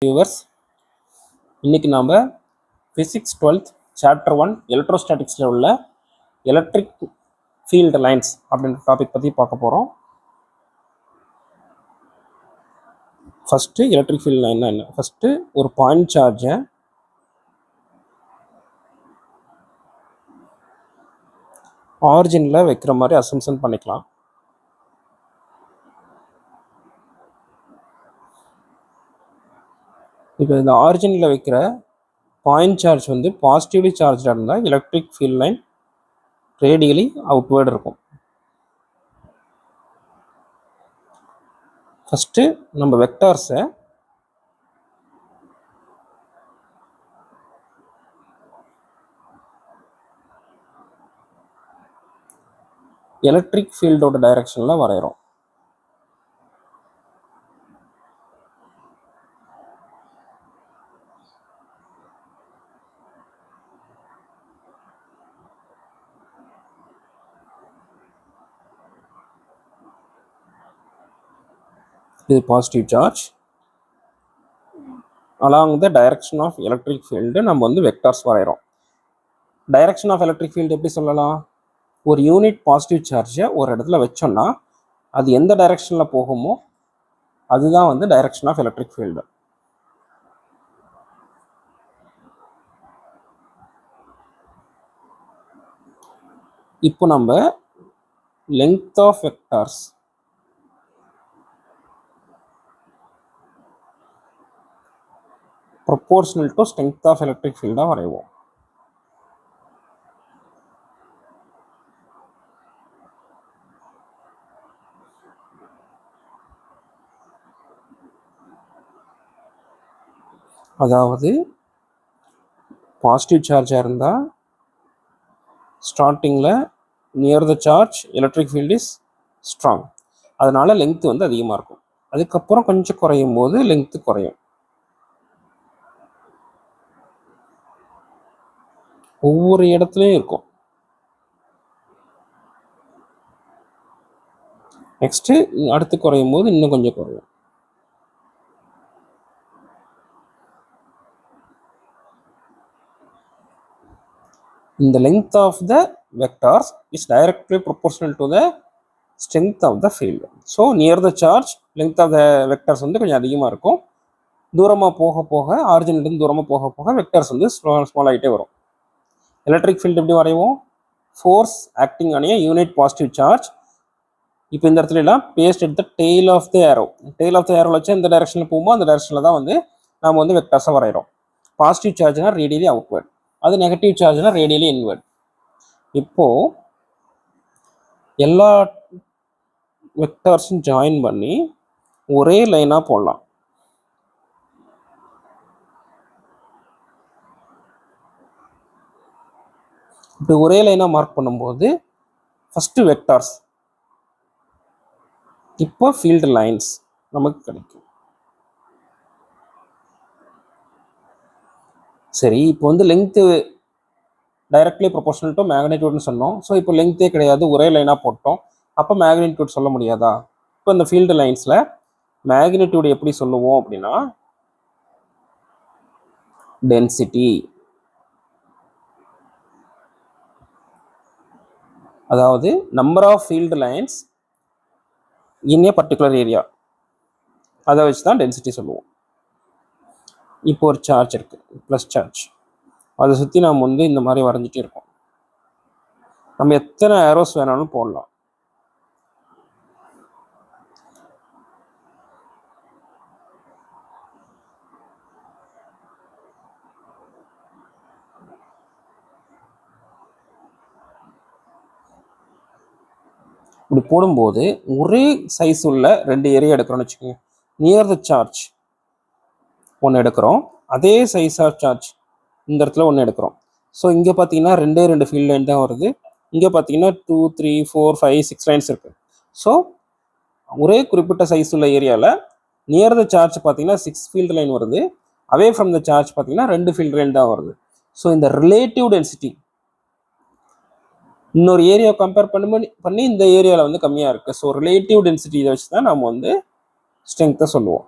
Viewers, இன்னைக்கு நாம் physics 12th chapter 1 எலக்ட்ரோஸ்டாட்டிக்ஸில் உள்ள எலக்ட்ரிக் ஃபீல்டு லைன்ஸ் அப்படின்ற டாபிக் பற்றி பார்க்க போகிறோம். ஃபஸ்ட்டு எலக்ட்ரிக் ஃபீல்டு லைன்னா என்ன? ஃபஸ்ட்டு ஒரு பாயிண்ட் சார்ஜை ஆரிஜினில் வைக்கிற மாதிரி அசம்ஷன் பண்ணிக்கலாம். இப்போ இந்த ஆரிஜினில் வைக்கிற பாயிண்ட் சார்ஜ் வந்து பாசிட்டிவ்லி சார்ஜாக இருந்தால் electric field line radially outward இருக்கும். ஃபஸ்ட்டு நம்ம வெக்டார்ஸை எலக்ட்ரிக் ஃபீல்டோட டைரக்ஷனில் வரைகிறோம். இது positive charge along the direction of electric field நம்ம வந்து வெக்டார்ஸ் வரைகிறோம். டைரக்ஷன் ஆஃப் எலக்ட்ரிக் ஃபீல்டு எப்படி சொல்லலாம்? ஒரு யூனிட் பாசிட்டிவ் சார்ஜை ஒரு இடத்துல வச்சோம்னா அது எந்த டைரக்ஷனில் போகுமோ அதுதான் வந்து டைரக்ஷன் ஆஃப் எலக்ட்ரிக் ஃபீல்டு. இப்போ நம்ம length of vectors proportional to strength of electric ஃபீல்டாக வரைவோம். அதாவது பாசிட்டிவ் சார்ஜாக இருந்தால் ஸ்டார்டிங்கில் near the charge electric field is strong, அதனால லெங்த் வந்து அதிகமாக இருக்கும். அதுக்கப்புறம் கொஞ்சம் குறையும் போது லெங்த் குறையும். ஒவ்வொரு இடத்துலையும் இருக்கும். நெக்ஸ்ட்டு அடுத்து குறையும் போது இன்னும் கொஞ்சம் குறையும். இந்த length of the vectors is directly proportional to the strength of the field. So near the charge length of the vectors வந்து கொஞ்சம் அதிகமாக இருக்கும். தூரமாக போக போக ஆரிஜினிலிருந்து தூரமாக போக போக வெக்டர்ஸ் வந்து ஸ்மால் ஆகிட்டே வரும். எலக்ட்ரிக் ஃபீல்டு எப்படி வரைவோம்? Force acting on a unit positive charge. இப்போ இந்த இடத்துல எல்லாம் based at the tail of the arrow. Tail of the ஏரோவில் வச்சு எந்த டைரக்ஷனில் போகுமோ அந்த டைரக்ஷனில் தான் வந்து நம்ம வந்து வெக்டர்ஸை வரைகிறோம். பாசிட்டிவ் சார்ஜ்னா ரேடியலி அவுட்வேர்ட், அது நெகட்டிவ் சார்ஜ்னா ரேடியலி இன்வெர்ட். இப்போ எல்லா வெக்டார்ஸும் ஜாயின் பண்ணி ஒரே லைனாக போடலாம். இப்படி ஒரே லைனாக மார்க் பண்ணும்போது ஃபஸ்ட்டு வெக்டார்ஸ், இப்போ ஃபீல்டு லைன்ஸ் நமக்கு கிடைக்கும். சரி, இப்போ வந்து லெங்க்த்து டைரக்ட்லி ப்ரொபோர்ஷனல் டு மேக்னிடியூட்னு சொன்னோம். ஸோ இப்போ லெங்க்த்தே கிடையாது, ஒரே லைனாக போட்டோம். அப்போ மேக்னிடியூட் சொல்ல முடியாதா? இப்போ இந்த ஃபீல்டு லைன்ஸில் மேக்னிடியூட் எப்படி சொல்லுவோம் அப்படின்னா டென்சிட்டி, அதாவது number of field lines in a particular area, அதை வச்சு தான் டென்சிட்டி சொல்லுவோம். இப்போ ஒரு சார்ஜ் இருக்குது, ப்ளஸ் சார்ஜ், அதை சுற்றி நாம் வந்து இந்த மாதிரி வரைஞ்சிட்டே இருக்கோம். நம்ம எத்தனை ஏரோஸ் வேணாலும் போடலாம். இப்படி போடும்போது ஒரே சைஸ் உள்ள ரெண்டு ஏரியா எடுக்கிறோம்னு வச்சுக்கோங்க. நியர் த சார்ஜ் ஒன்று எடுக்கிறோம், அதே சைஸ் ஆஃப் சார்ஜ் இந்த இடத்துல ஒன்று எடுக்கிறோம். ஸோ இங்கே பார்த்தீங்கன்னா ரெண்டு ஃபீல்ட் லைன் தான் வருது. இங்கே பார்த்தீங்கன்னா 2, 3, 4, 5, 6 லைன்ஸ் இருக்குது. ஸோ ஒரே குறிப்பிட்ட சைஸ் உள்ள ஏரியாவில் நியர் த சார்ஜ் பார்த்தீங்கன்னா 6 ஃபீல்டு லைன் வருது, அவே ஃப்ரம் த சார்ஜ் பார்த்தீங்கன்னா 2 ஃபீல்டு லைன் தான் வருது. ஸோ இந்த ரிலேட்டிவ் டென்சிட்டி இன்னொரு ஏரியா கம்பேர் பண்ணி இந்த ஏரியாவில் வந்து கம்மியாக இருக்குது. ஸோ ரிலேட்டிவ் டென்சிட்டி இதை வச்சு தான் நம்ம வந்து ஸ்ட்ரென்த்தை சொல்லுவோம்.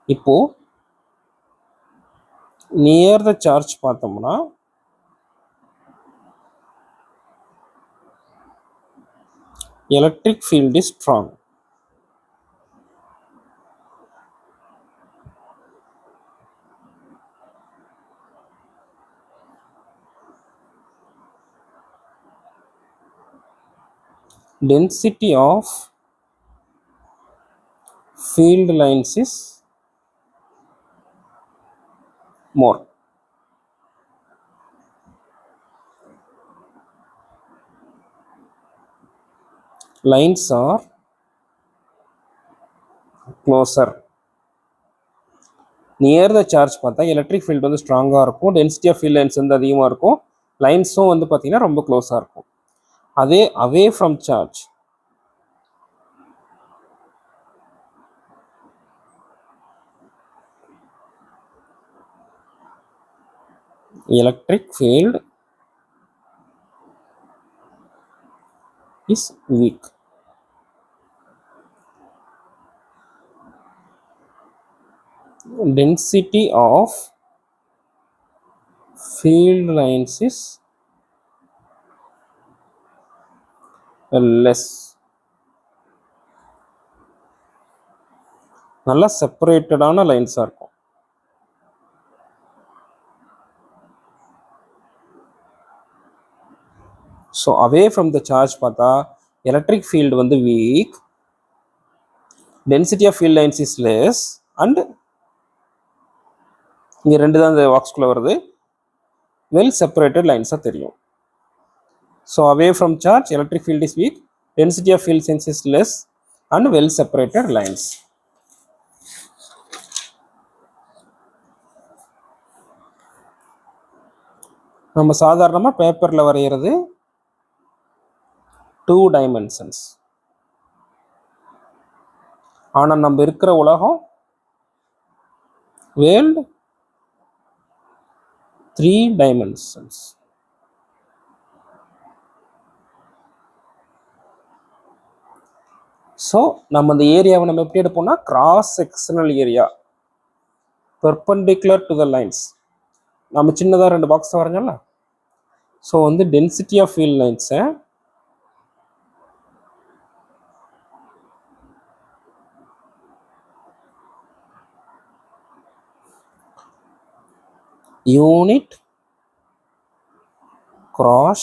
இப்போ நியர் த சார்ஜ் பார்த்தோம்னா electric field is strong. Density of field lines is more. Lines are closer. Near the charge பார்த்தா எலக்ட்ரிக் ஃபீல்டு வந்து ஸ்ட்ராங்காக இருக்கும், டென்சிட்டி ஆஃப் ஃபீல்ட் லைன்ஸ் வந்து அதிகமாக இருக்கும், லைன்ஸும் வந்து பார்த்தீங்கன்னா ரொம்ப க்ளோஸாக இருக்கும். அதே அவே from charge electric field is weak. Density of field lines is less. நல்லா செப்பரேட்டடான லைன்ஸாக இருக்கும். So away from the charge பார்த்தா எலக்ட்ரிக் ஃபீல்டு வந்து weak, density of field lines is less, and இங்கே ரெண்டு தான் இந்த பாக்ஸ்குள்ளே வருது, வெல் செப்பரேட்டட் லைன்ஸாக தெரியும். So away from charge electric field is weak, density of field lines is less, and well separated lines. நம்ம சாதாரணமாக பேப்பரில் வரைகிறது 2 dimensions. ஆனால் நம்ம இருக்கிற உலகம் வேர்ல்ட் 3 dimensions. ஸோ நம்ம இந்த ஏரியாவை நம்ம எப்படி எடுப்போம்னா cross sectional area perpendicular to the lines. நம்ம சின்னதாக 2 பாக்ஸ் வரைஞ்சோம்ல, ஸோ வந்து டென்சிட்டி ஆஃப் ஃபீல்ட் லைன்ஸை unit cross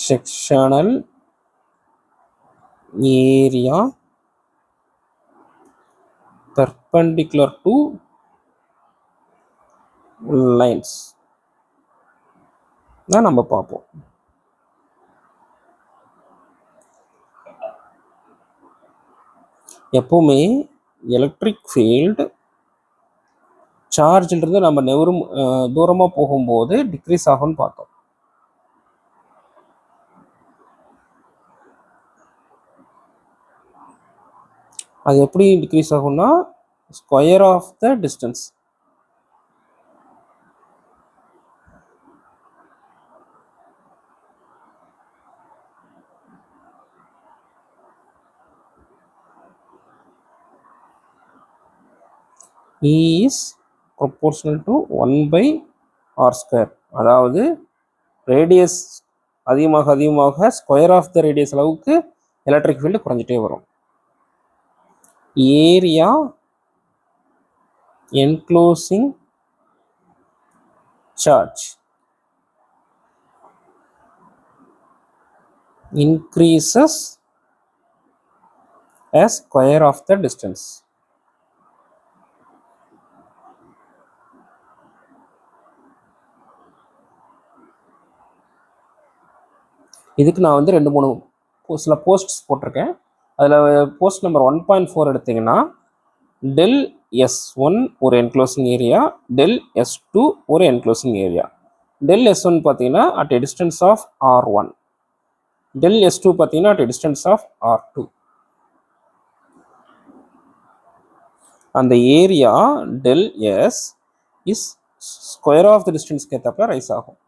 sectional area perpendicular to lines தான் நம்ம பார்ப்போம். எப்பவுமே எலக்ட்ரிக் ஃபீல்டு சார்ஜ்ன்றது நம்ம நெவரும் தூரமாக போகும்போது டிக்ரீஸ் ஆகும்னு பார்த்தோம். அது எப்படி டிக்ரீஸ் ஆகும்னா square of the distance. E is proportional to 1/r². அதாவது ரேடியஸ் அதிகமாக அதிகமாக ஸ்கொயர் ஆஃப் த ரேடியஸ் அளவுக்கு எலக்ட்ரிக் ஃபீல்டு குறைஞ்சிட்டே வரும். Area enclosing charge increases as square of the distance. இதுக்கு நான் வந்து 2-3 சில போஸ்ட்ஸ் போட்டிருக்கேன். அதில் போஸ்ட் நம்பர் 1.4 எடுத்திங்கன்னா டெல் S1 ஒரு என்க்ளோசிங் ஏரியா, டெல் S2 ஒரு என்க்ளோசிங் ஏரியா. டெல் S1 பார்த்தீங்கன்னா at a distance of R1, del S2 பார்த்தீங்கன்னா at a distance of R2. அந்த area del S is square of the டிஸ்டன்ஸ்க்கு ஏற்றப்ப rise ஆகும்.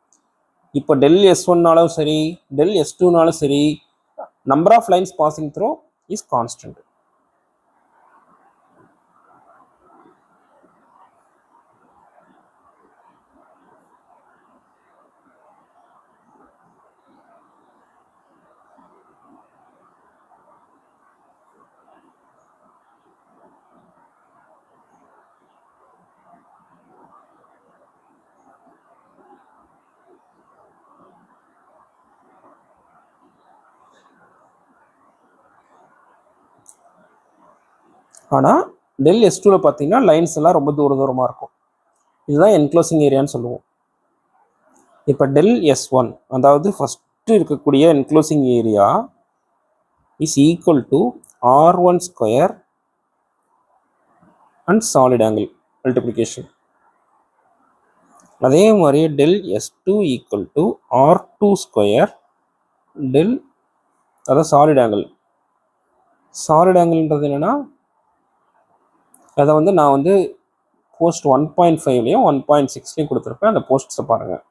இப்போ டெல் S1நாலும் சரி டெல் S2நாலும் சரி number of lines passing through is constant. ஆனால் டெல் S2ல பார்த்தீங்கன்னா லைன்ஸ் எல்லாம் ரொம்ப தூரமாக இருக்கும். இதுதான் என்க்ளோசிங் ஏரியான்னு சொல்லுவோம். இப்போ டெல் S1 அதாவது ஃபஸ்ட்டு இருக்கக்கூடிய enclosing area is equal to R1 square and solid angle multiplication. அதே மாதிரி del S2 equal to R2 square del அதாவது சாலிட் ஆங்கிள். சாலிட் ஆங்கிள்ன்றது என்னென்னா அதை வந்து நான் வந்து போஸ்ட் 1.5லையும் 1.6லையும் கொடுத்துருப்பேன். அந்த போஸ்ட்ஸை பாருங்கள்.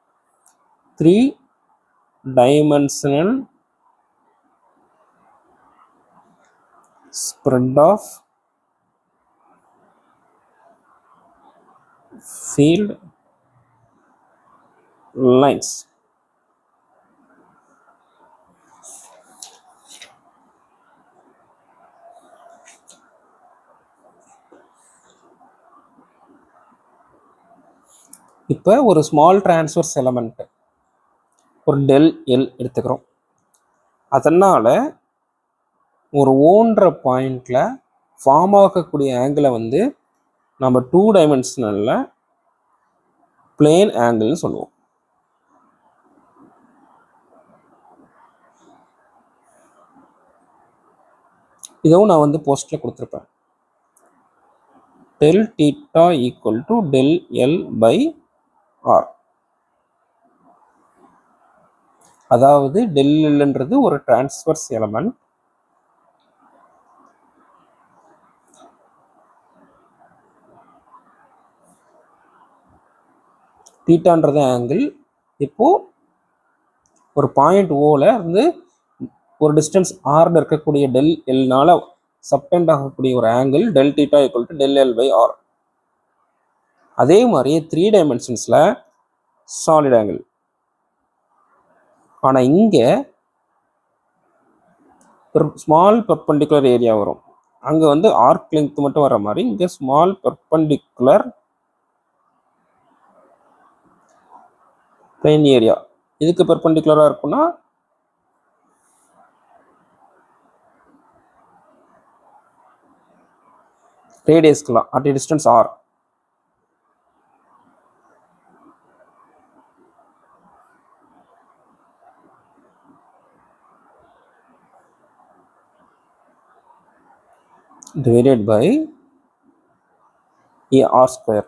3 dimensional spread of field lines. இப்போ ஒரு ஸ்மால் டிரான்ஸ்வர்ஸ் எலமெண்ட் ஒரு டெல் எல் எடுத்துக்கிறோம். அதனால் ஒரு ஓன்ற பாயிண்டில் ஃபார்ம் ஆகக்கூடிய ஆங்கிளை வந்து நம்ம 2 டைமென்ஷனலில் பிளேன் ஆங்கிள்னு சொல்லுவோம். இதுவும் நான் வந்து போஸ்ட்டில் கொடுத்துருப்பேன். Del theta equal to del l by r. அதாவது டெல் எல்ன்றது ஒரு டிரான்ஸ்வர்ஸ் எலமெண்ட். தீட்டான்றது ஆங்கிள். இப்போது ஒரு பாயிண்ட் ஓவில் இருந்து ஒரு டிஸ்டன்ஸ் ஆர்ல இருக்கக்கூடிய டெல் எல்னால சப்டெண்ட் ஆகக்கூடிய ஒரு angle del theta equal to del l by r. அதே மாதிரி 3 டைமென்ஷன்ஸில் சாலிட் ஆங்கிள். ஆனால் இங்கே ஒரு ஸ்மால் பெர்பெண்டிகுலர் ஏரியா வரும். அங்கே வந்து ஆர்க் லெங்த் மட்டும் வர மாதிரி இங்கே ஸ்மால் பெர்பெண்டிகுலர் பிளேன் ஏரியா. இதுக்கு பெர்பெண்டிகுலராக இருக்குன்னா ரேடியஸ்க்குலாம் at distance R. divided by r square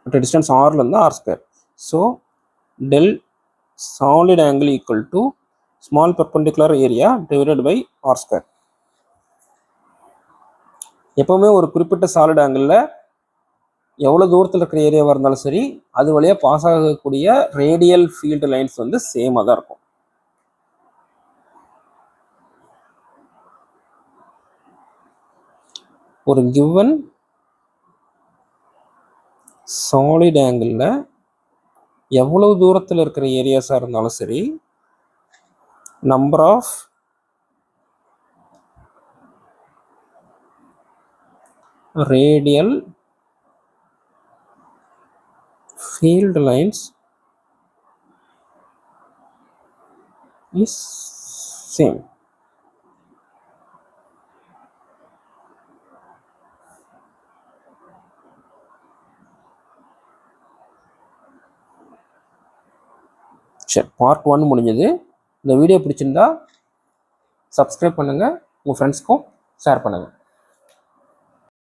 at a distance r இருந்து r square. So del solid angle equal to small perpendicular area divided by r square. எப்பவுமே ஒரு குறிப்பிட்ட சாலிட் ஆங்கிளில் எவ்வளோ தூரத்தில் இருக்கிற ஏரியாவாக இருந்தாலும் சரி அது வழியாக பாஸ் ஆகக்கூடிய ரேடியல் ஃபீல்டு லைன்ஸ் வந்து சேமாக தான் இருக்கும். ஒரு கிவன் சாலிட் ஆங்கிளில் எவ்வளவு தூரத்தில் இருக்கிற ஏரியாஸாக இருந்தாலும் சரி number of radial field lines is same. சரி, பார்ட் 1 முடிஞ்சது. இந்த வீடியோ பிடிச்சிருந்தா சப்ஸ்கிரைப் பண்ணுங்கள், உங்கள் ஃப்ரெண்ட்ஸ்க்கும் ஷேர் பண்ணுங்கள்.